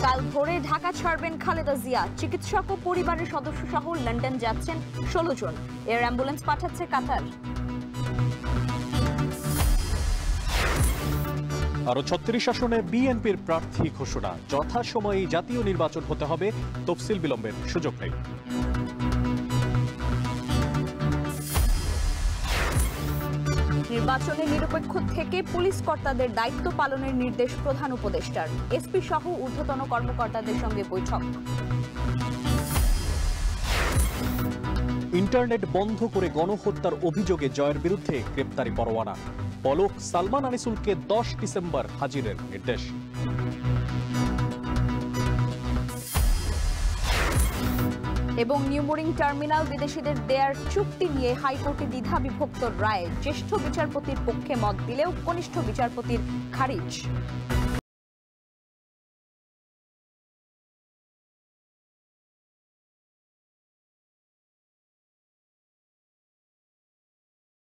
কাল ভোরে ঢাকা ছাড়বেন খালেদা জিয়া। চিকিৎসক ও পরিবারের সদস্য সহ লন্ডন যাচ্ছেন 16 জন। এয়ার অ্যাম্বুলেন্স পাঠাচ্ছে কাতার। আরো 36 আসনে বিএনপির প্রার্থী ঘোষণা। যথাসময়ে জাতীয় নির্বাচন হতে হবে, তফসিল বিলম্বের সুযোগ নেই। নির্বাচনে নিরপেক্ষ থেকে পুলিশ কর্তাদের দায়িত্ব পালনের নির্দেশ প্রধান উপদেষ্টার। এসপি সহ ঊর্ধ্বতন কর্মকর্তাদের সঙ্গে বৈঠক। ইন্টারনেট বন্ধ করে গণহত্যার অভিযোগে জয়ের বিরুদ্ধে গ্রেপ্তারি পরোয়ানা। পলক সালমান আনিসুলকে 10 ডিসেম্বর হাজিরের নির্দেশ। এবং নিউমোরিং টার্মিনাল বিদেশিদের দেয়ার চুক্তি নিয়ে হাইকোর্টে দ্বিধা বিভক্ত রায়। জ্যেষ্ঠ বিচারপতির পক্ষে মত দিলেও কনিষ্ঠ বিচারপতির খারিজ।